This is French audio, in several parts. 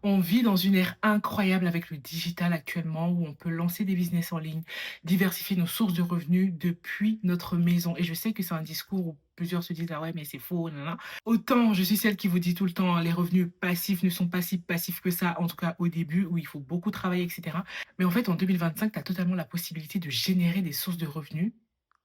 On vit dans une ère incroyable avec le digital actuellement où on peut lancer des business en ligne, diversifier nos sources de revenus depuis notre maison. Et je sais que c'est un discours où plusieurs se disent: «Ah ouais, mais c'est faux, nanana». Autant je suis celle qui vous dit tout le temps, hein, les revenus passifs ne sont pas si passifs que ça, en tout cas au début où il faut beaucoup travailler, et cetera. Mais en fait, en 2025, tu as totalement la possibilité de générer des sources de revenus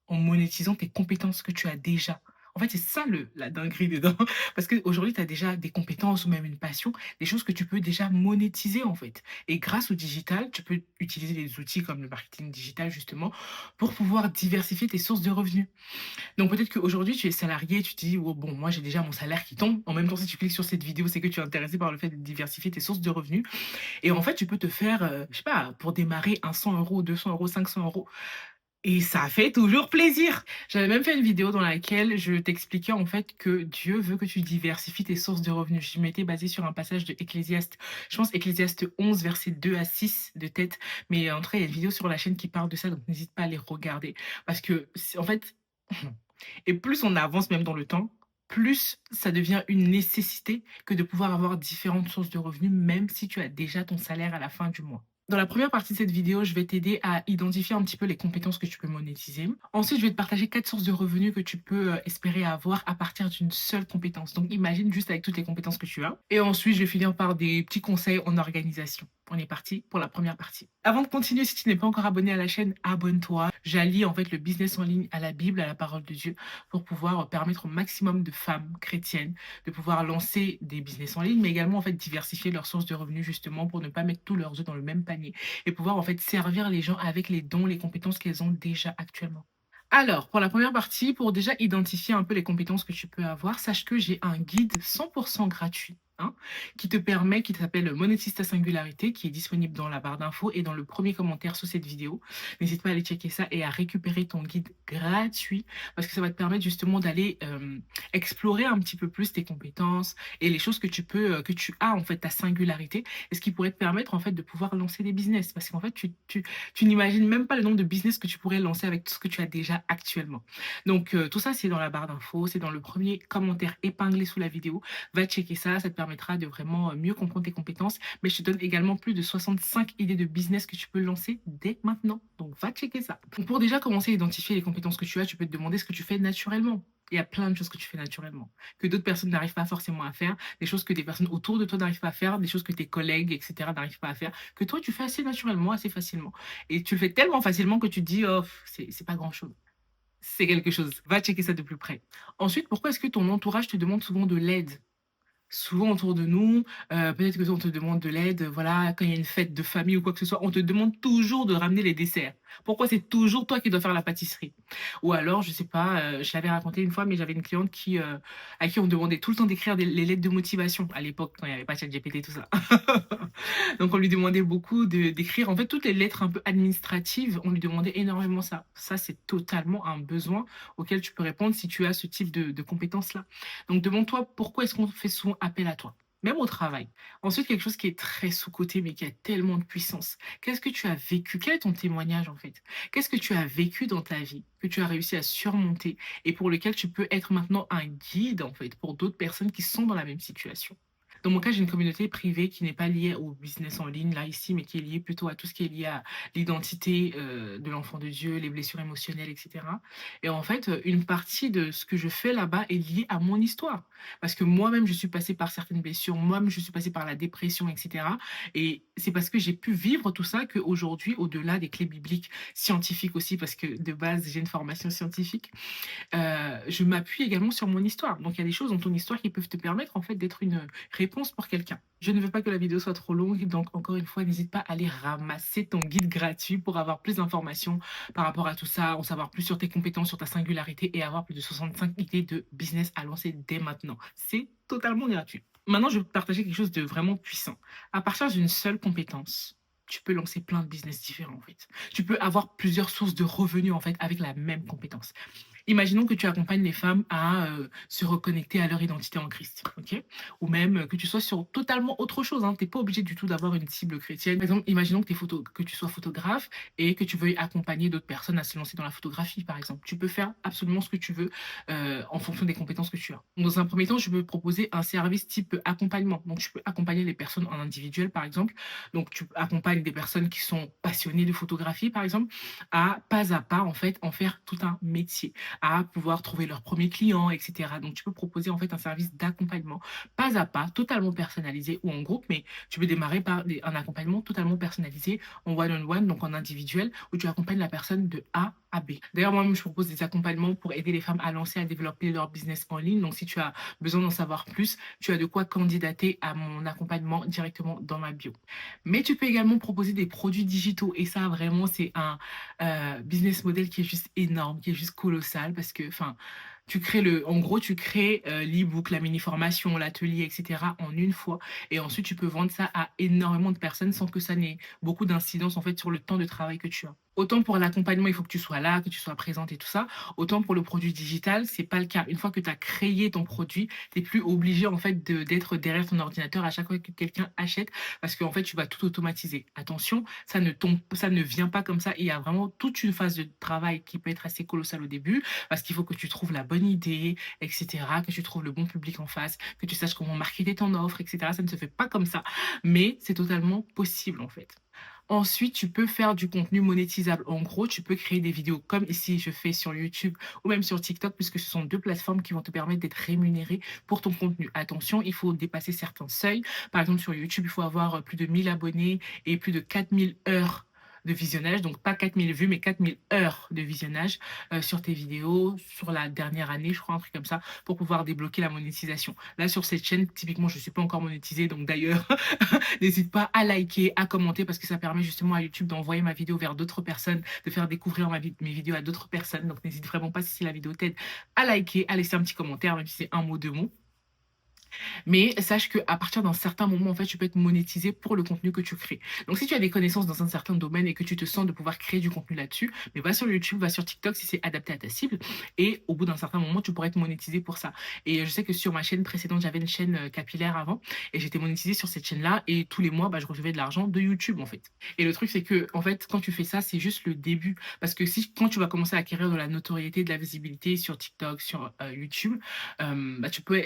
en monétisant tes compétences que tu as déjà. En fait, c'est ça la dinguerie dedans. Parce qu'aujourd'hui, tu as déjà des compétences ou même une passion, des choses que tu peux déjà monétiser, en fait. Et grâce au digital, tu peux utiliser des outils comme le marketing digital, justement, pour pouvoir diversifier tes sources de revenus. Donc, peut-être qu'aujourd'hui, tu es salarié, tu te dis: «Oh, bon, moi, j'ai déjà mon salaire qui tombe». En même temps, si tu cliques sur cette vidéo, c'est que tu es intéressé par le fait de diversifier tes sources de revenus. Et en fait, tu peux te faire, je sais pas, pour démarrer, un 100 €, 200 €, 500 €. Et ça fait toujours plaisir. J'avais même fait une vidéo dans laquelle je t'expliquais en fait que Dieu veut que tu diversifies tes sources de revenus. Je m'étais basée sur un passage de Ecclésiaste, je pense Ecclésiaste 11 versets 2 à 6 de tête, mais en tout cas, il y a une vidéo sur la chaîne qui parle de ça, donc n'hésite pas à les regarder parce que c'est en fait et plus on avance même dans le temps, plus ça devient une nécessité que de pouvoir avoir différentes sources de revenus, même si tu as déjà ton salaire à la fin du mois. Dans la première partie de cette vidéo, je vais t'aider à identifier un petit peu les compétences que tu peux monétiser. Ensuite, je vais te partager 4 sources de revenus que tu peux espérer avoir à partir d'une seule compétence. Donc, imagine juste avec toutes les compétences que tu as. Et ensuite, je vais finir par des petits conseils en organisation. On est parti pour la première partie. Avant de continuer, si tu n'es pas encore abonné à la chaîne, abonne-toi. J'allie en fait le business en ligne à la Bible, à la parole de Dieu, pour pouvoir permettre au maximum de femmes chrétiennes de pouvoir lancer des business en ligne, mais également en fait diversifier leurs sources de revenus justement pour ne pas mettre tous leurs œufs dans le même panier et pouvoir en fait servir les gens avec les dons, les compétences qu'elles ont déjà actuellement. Alors, pour la première partie, pour déjà identifier un peu les compétences que tu peux avoir, sache que j'ai un guide 100% gratuit, hein, qui s'appelle Monétise ta singularité, qui est disponible dans la barre d'infos et dans le premier commentaire sous cette vidéo. N'hésite pas à aller checker ça et à récupérer ton guide gratuit parce que ça va te permettre justement d'aller explorer un petit peu plus tes compétences et les choses que tu as en fait, ta singularité, et ce qui pourrait te permettre en fait de pouvoir lancer des business. Parce qu'en fait, tu n'imagines même pas le nombre de business que tu pourrais lancer avec tout ce que tu as déjà actuellement. Donc, tout ça, c'est dans la barre d'infos, c'est dans le premier commentaire épinglé sous la vidéo. Va checker ça, ça te permettra de vraiment mieux comprendre tes compétences. Mais je te donne également plus de 65 idées de business que tu peux lancer dès maintenant. Donc, va checker ça. Donc, pour déjà commencer à identifier les compétences que tu as, tu peux te demander ce que tu fais naturellement. Il y a plein de choses que tu fais naturellement, que d'autres personnes n'arrivent pas forcément à faire, des choses que des personnes autour de toi n'arrivent pas à faire, des choses que tes collègues, etc., n'arrivent pas à faire, que toi, tu fais assez naturellement, assez facilement. Et tu le fais tellement facilement que tu te dis: «Oh, c'est pas grand-chose». C'est quelque chose. Va checker ça de plus près. Ensuite, pourquoi est-ce que ton entourage te demande souvent de l'aide? Souvent autour de nous, peut-être que on te demande de l'aide, voilà, quand il y a une fête de famille ou quoi que ce soit, on te demande toujours de ramener les desserts. Pourquoi c'est toujours toi qui dois faire la pâtisserie? Ou alors, je sais pas, je l'avais raconté une fois, mais j'avais une cliente à qui on demandait tout le temps d'écrire les lettres de motivation, à l'époque, quand il y avait pas ChatGPT, tout ça. Donc on lui demandait beaucoup d'écrire, en fait, toutes les lettres un peu administratives, on lui demandait énormément ça. Ça, c'est totalement un besoin auquel tu peux répondre si tu as ce type de compétences-là. Donc demande-toi pourquoi est-ce qu'on fait souvent appel à toi? Même au travail. Ensuite, quelque chose qui est très sous-coté, mais qui a tellement de puissance. Qu'est-ce que tu as vécu? Quel est ton témoignage, en fait? Qu'est-ce que tu as vécu dans ta vie, que tu as réussi à surmonter et pour lequel tu peux être maintenant un guide, en fait, pour d'autres personnes qui sont dans la même situation? Dans mon cas, j'ai une communauté privée qui n'est pas liée au business en ligne, là, ici, mais qui est liée plutôt à tout ce qui est lié à l'identité, de l'enfant de Dieu, les blessures émotionnelles, et cetera. Et en fait, une partie de ce que je fais là-bas est liée à mon histoire. Parce que moi-même, je suis passée par certaines blessures, moi-même, je suis passée par la dépression, et cetera. Et c'est parce que j'ai pu vivre tout ça qu'aujourd'hui, au-delà des clés bibliques, scientifiques aussi, parce que de base, j'ai une formation scientifique, je m'appuie également sur mon histoire. Donc il y a des choses dans ton histoire qui peuvent te permettre en fait d'être une réponse pour quelqu'un. Je ne veux pas que la vidéo soit trop longue, donc encore une fois, n'hésite pas à aller ramasser ton guide gratuit pour avoir plus d'informations par rapport à tout ça, en savoir plus sur tes compétences, sur ta singularité et avoir plus de 65 idées de business à lancer dès maintenant. C'est totalement gratuit. Maintenant, je vais te partager quelque chose de vraiment puissant. À partir d'une seule compétence, tu peux lancer plein de business différents en fait. Tu peux avoir plusieurs sources de revenus en fait avec la même compétence. Imaginons que tu accompagnes les femmes à, se reconnecter à leur identité en Christ, OK? Ou même, que tu sois sur totalement autre chose, hein. Tu es pas obligé du tout d'avoir une cible chrétienne. Par exemple, imaginons que tu sois photographe et que tu veuilles accompagner d'autres personnes à se lancer dans la photographie, par exemple. Tu peux faire absolument ce que tu veux, en fonction des compétences que tu as. Dans un premier temps, je peux proposer un service type accompagnement. Donc, tu peux accompagner les personnes en individuel, par exemple. Donc, tu accompagnes des personnes qui sont passionnées de photographie, par exemple, à pas, en fait, en faire tout un métier, à pouvoir trouver leurs premiers clients, et cetera. Donc, tu peux proposer, en fait, un service d'accompagnement, pas à pas, totalement personnalisé ou en groupe, mais tu peux démarrer par un accompagnement totalement personnalisé en one-on-one, donc en individuel, où tu accompagnes la personne de A à B. D'ailleurs, moi-même, je propose des accompagnements pour aider les femmes à lancer, à développer leur business en ligne. Donc, si tu as besoin d'en savoir plus, tu as de quoi candidater à mon accompagnement directement dans ma bio. Mais tu peux également proposer des produits digitaux. Et ça, vraiment, c'est un business model qui est juste énorme, qui est juste colossal parce que, enfin, en gros, tu crées l'e-book, la mini-formation, l'atelier, etc. en une fois. Et ensuite, tu peux vendre ça à énormément de personnes sans que ça n'ait beaucoup d'incidence en fait sur le temps de travail que tu as. Autant pour l'accompagnement, il faut que tu sois là, que tu sois présente et tout ça. Autant pour le produit digital, c'est pas le cas. Une fois que tu as créé ton produit, tu n'es plus obligé en fait d'être derrière ton ordinateur à chaque fois que quelqu'un achète parce qu'en fait, tu vas tout automatiser. Attention, ça ne vient pas comme ça. Il y a vraiment toute une phase de travail qui peut être assez colossale au début parce qu'il faut que tu trouves la bonne idée, etc., que tu trouves le bon public en face, que tu saches comment marketer ton offre, etc. Ça ne se fait pas comme ça, mais c'est totalement possible en fait. Ensuite, tu peux faire du contenu monétisable. En gros, tu peux créer des vidéos comme ici je fais sur YouTube ou même sur TikTok, puisque ce sont deux plateformes qui vont te permettre d'être rémunéré pour ton contenu. Attention, il faut dépasser certains seuils. Par exemple, sur YouTube, il faut avoir plus de 1000 abonnés et plus de 4000 heures de visionnage, donc pas 4000 vues, mais 4000 heures de visionnage sur tes vidéos, sur la dernière année, je crois, un truc comme ça, pour pouvoir débloquer la monétisation. Là, sur cette chaîne, typiquement, je ne suis pas encore monétisée, donc d'ailleurs, n'hésite pas à liker, à commenter, parce que ça permet justement à YouTube d'envoyer ma vidéo vers d'autres personnes, de faire découvrir mes vidéos à d'autres personnes. Donc n'hésite vraiment pas, si la vidéo t'aide, à liker, à laisser un petit commentaire, même si c'est un mot, deux mots. Mais sache qu'à partir d'un certain moment, en fait, tu peux être monétisé pour le contenu que tu crées. Donc, si tu as des connaissances dans un certain domaine et que tu te sens de pouvoir créer du contenu là-dessus, mais va sur YouTube, va sur TikTok si c'est adapté à ta cible. Et au bout d'un certain moment, tu pourrais être monétisé pour ça. Et je sais que sur ma chaîne précédente, j'avais une chaîne capillaire avant et j'étais monétisée sur cette chaîne-là. Et tous les mois, bah, je recevais de l'argent de YouTube, en fait. Et le truc, c'est que, en fait, quand tu fais ça, c'est juste le début. Parce que quand tu vas commencer à acquérir de la notoriété, de la visibilité sur TikTok, sur YouTube, bah, tu peux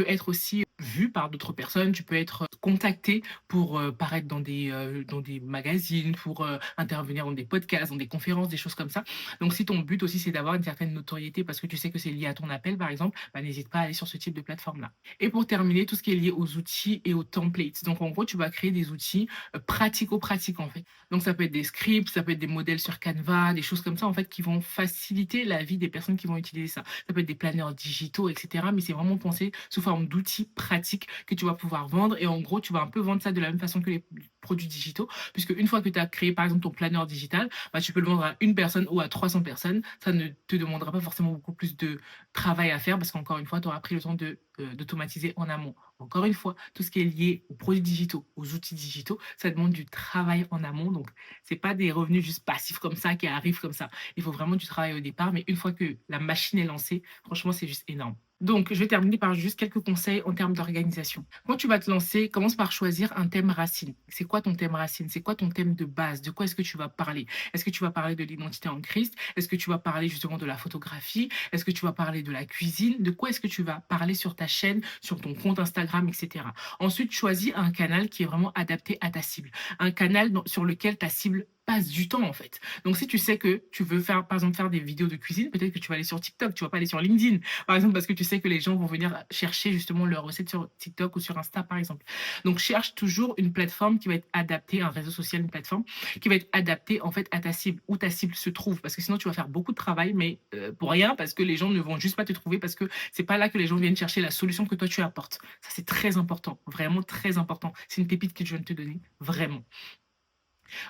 être aussi vu par d'autres personnes, tu peux être contacté pour paraître dans des magazines, pour intervenir dans des podcasts, dans des conférences, des choses comme ça. Donc, si ton but aussi, c'est d'avoir une certaine notoriété parce que tu sais que c'est lié à ton appel, par exemple, bah, n'hésite pas à aller sur ce type de plateforme-là. Et pour terminer, tout ce qui est lié aux outils et aux templates. Donc, en gros, tu vas créer des outils pratico-pratiques, en fait. Donc, ça peut être des scripts, ça peut être des modèles sur Canva, des choses comme ça, en fait, qui vont faciliter la vie des personnes qui vont utiliser ça. Ça peut être des planeurs digitaux, etc. Mais c'est vraiment pensé sous forme d'outils pratiques que tu vas pouvoir vendre. Et en gros, tu vas un peu vendre ça de la même façon que les produits digitaux, puisque une fois que tu as créé, par exemple, ton planeur digital, bah, tu peux le vendre à une personne ou à 300 personnes. Ça ne te demandera pas forcément beaucoup plus de travail à faire, parce qu'encore une fois, tu auras pris le temps d'automatiser en amont. Encore une fois, tout ce qui est lié aux produits digitaux, aux outils digitaux, ça demande du travail en amont. Donc, c'est pas des revenus juste passifs comme ça qui arrivent comme ça. Il faut vraiment du travail au départ, mais une fois que la machine est lancée, franchement, c'est juste énorme. Donc, je vais terminer par juste quelques conseils en termes d'organisation. Quand tu vas te lancer, commence par choisir un thème racine. C'est quoi ton thème racine? C'est quoi ton thème de base? De quoi est-ce que tu vas parler? Est-ce que tu vas parler de l'identité en Christ? Est-ce que tu vas parler justement de la photographie? Est-ce que tu vas parler de la cuisine? De quoi est-ce que tu vas parler sur ta chaîne, sur ton compte Instagram, etc. Ensuite, choisis un canal qui est vraiment adapté à ta cible. Un canal sur lequel ta cible passe du temps en fait. Donc si tu sais que tu veux faire par exemple faire des vidéos de cuisine, peut-être que tu vas aller sur TikTok, tu vas pas aller sur LinkedIn par exemple parce que tu sais que les gens vont venir chercher justement leurs recettes sur TikTok ou sur Insta par exemple. Donc cherche toujours une plateforme qui va être adaptée, un réseau social, une plateforme qui va être adaptée en fait à ta cible, où ta cible se trouve parce que sinon tu vas faire beaucoup de travail mais pour rien parce que les gens ne vont juste pas te trouver parce que c'est pas là que les gens viennent chercher la solution que toi tu apportes. Ça c'est très important, vraiment très important. C'est une pépite que je viens de te donner, vraiment.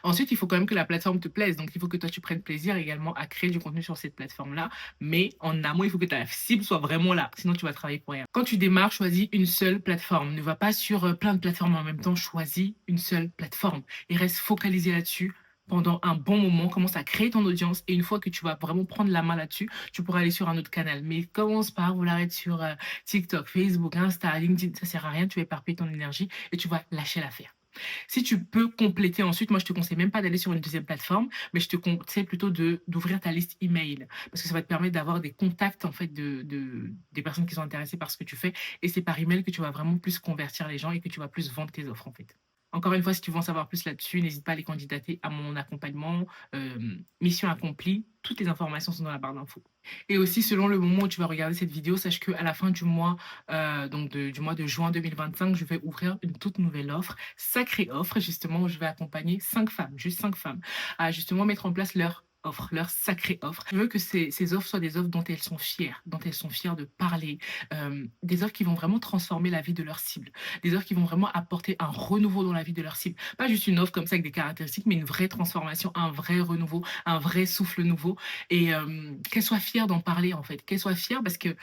Ensuite, il faut quand même que la plateforme te plaise. Donc, il faut que toi, tu prennes plaisir également à créer du contenu sur cette plateforme-là. Mais en amont, il faut que ta cible soit vraiment là. Sinon, tu vas travailler pour rien. Quand tu démarres, choisis une seule plateforme. Ne va pas sur plein de plateformes en même temps. Choisis une seule plateforme et reste focalisé là-dessus pendant un bon moment, commence à créer ton audience et une fois que tu vas vraiment prendre la main là-dessus, tu pourras aller sur un autre canal. Mais commence par vouloir être sur, TikTok, Facebook, Insta, LinkedIn, ça sert à rien, tu vas éparpiller ton énergie et tu vas lâcher l'affaire. Si tu peux compléter ensuite, moi je te conseille même pas d'aller sur une deuxième plateforme, mais je te conseille plutôt d'ouvrir ta liste email parce que ça va te permettre d'avoir des contacts en fait des personnes qui sont intéressées par ce que tu fais et c'est par email que tu vas vraiment plus convertir les gens et que tu vas plus vendre tes offres en fait. Encore une fois, si tu veux en savoir plus là-dessus, n'hésite pas à aller candidater à mon accompagnement, mission accomplie. Toutes les informations sont dans la barre d'infos. Et aussi, selon le moment où tu vas regarder cette vidéo, sache qu'à la fin du mois, du mois de juin 2025, je vais ouvrir une toute nouvelle offre, sacrée offre, justement, où je vais accompagner 5 femmes, juste 5 femmes, à justement mettre en place leur offre, leur sacrée offre. Je veux que ces offres soient des offres dont elles sont fières de parler, des offres qui vont vraiment transformer la vie de leur cible, des offres qui vont vraiment apporter un renouveau dans la vie de leur cible. Pas juste une offre comme ça avec des caractéristiques, mais une vraie transformation, un vrai renouveau, un vrai souffle nouveau et qu'elles soient fières d'en parler en fait, qu'elles soient fières parce que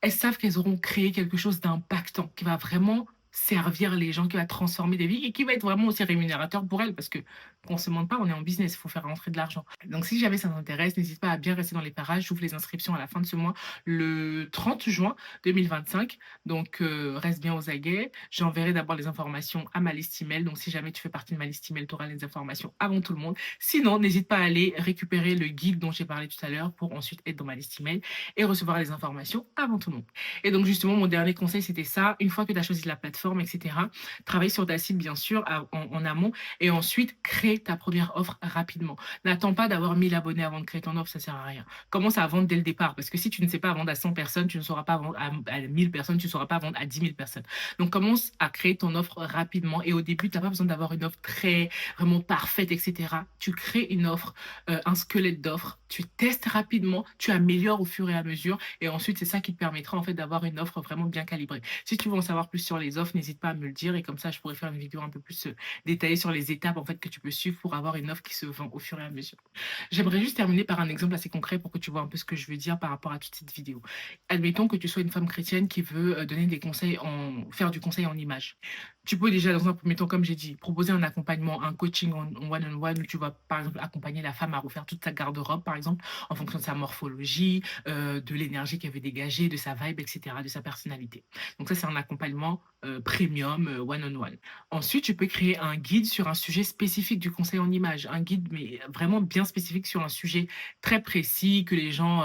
elles savent qu'elles auront créé quelque chose d'impactant, qui va vraiment servir les gens, qui va transformer des vies et qui va être vraiment aussi rémunérateur pour elles parce que qu'on se mente pas, on est en business, il faut faire rentrer de l'argent. Donc si jamais ça t'intéresse, n'hésite pas à bien rester dans les parages. J'ouvre les inscriptions à la fin de ce mois, le 30 juin 2025. Donc reste bien aux aguets. J'enverrai d'abord les informations à ma liste email. Donc si jamais tu fais partie de ma liste email, tu auras les informations avant tout le monde. Sinon, n'hésite pas à aller récupérer le guide dont j'ai parlé tout à l'heure pour ensuite être dans ma liste email et recevoir les informations avant tout le monde. Et donc justement, mon dernier conseil, c'était ça. Une fois que tu as choisi la plateforme, etc., travaille sur ta cible, bien sûr, en amont, et ensuite, crée ta première offre rapidement. N'attends pas d'avoir 1000 abonnés avant de créer ton offre, ça sert à rien. Commence à vendre dès le départ, parce que si tu ne sais pas vendre à 100 personnes, tu ne sauras pas vendre à 1000 personnes, tu ne sauras pas vendre à 10 000 personnes. Donc commence à créer ton offre rapidement, et au début, tu n'as pas besoin d'avoir une offre très, vraiment parfaite, etc. Tu crées une offre, un squelette d'offre, tu testes rapidement, tu améliores au fur et à mesure, et ensuite, c'est ça qui te permettra en fait d'avoir une offre vraiment bien calibrée. Si tu veux en savoir plus sur les offres, n'hésite pas à me le dire et comme ça, je pourrais faire une vidéo un peu plus détaillée sur les étapes en fait que tu peux suivre pour avoir une offre qui se vend au fur et à mesure. J'aimerais juste terminer par un exemple assez concret pour que tu vois un peu ce que je veux dire par rapport à toute cette vidéo. Admettons que tu sois une femme chrétienne qui veut donner des conseils faire du conseil en images. Tu peux déjà, dans un premier temps, comme j'ai dit, proposer un accompagnement, un coaching en one-on-one où tu vas, par exemple, accompagner la femme à refaire toute sa garde-robe, par exemple, en fonction de sa morphologie, de l'énergie qu'elle veut dégager, de sa vibe, etc., de sa personnalité. Donc ça, c'est un accompagnement premium, one-on-one. Ensuite, tu peux créer un guide sur un sujet spécifique du conseil en images, un guide, mais vraiment bien spécifique sur un sujet très précis que les gens,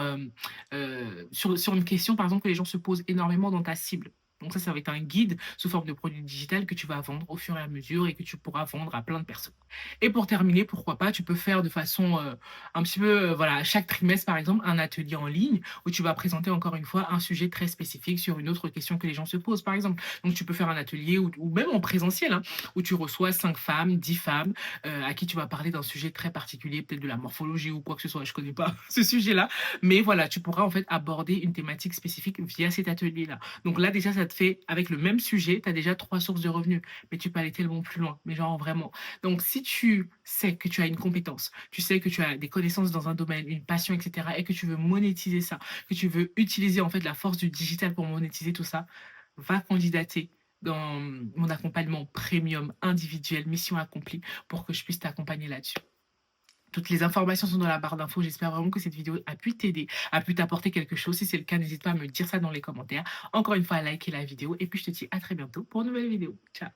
sur une question, par exemple, que les gens se posent énormément dans ta cible. Donc ça va être un guide sous forme de produit digital que tu vas vendre au fur et à mesure et que tu pourras vendre à plein de personnes. Et pour terminer, pourquoi pas, tu peux faire de façon un petit peu, voilà, chaque trimestre, par exemple, un atelier en ligne où tu vas présenter encore une fois un sujet très spécifique sur une autre question que les gens se posent, par exemple. Donc, tu peux faire un atelier ou même en présentiel, hein, où tu reçois 5 femmes, 10 femmes, à qui tu vas parler d'un sujet très particulier, peut-être de la morphologie ou quoi que ce soit. Je connais pas ce sujet-là. Mais voilà, tu pourras en fait aborder une thématique spécifique via cet atelier-là. Donc là, déjà, ça te fait, avec le même sujet, tu as déjà 3 sources de revenus. Mais tu peux aller tellement plus loin. Mais genre vraiment. Donc, si tu sais que tu as une compétence, tu sais que tu as des connaissances dans un domaine, une passion, etc., et que tu veux monétiser ça, que tu veux utiliser en fait la force du digital pour monétiser tout ça, va candidater dans mon accompagnement premium individuel, mission accomplie, pour que je puisse t'accompagner là-dessus. Toutes les informations sont dans la barre d'infos. J'espère vraiment que cette vidéo a pu t'aider, a pu t'apporter quelque chose. Si c'est le cas, n'hésite pas à me dire ça dans les commentaires. Encore une fois, à liker la vidéo. Et puis, je te dis à très bientôt pour une nouvelle vidéo. Ciao.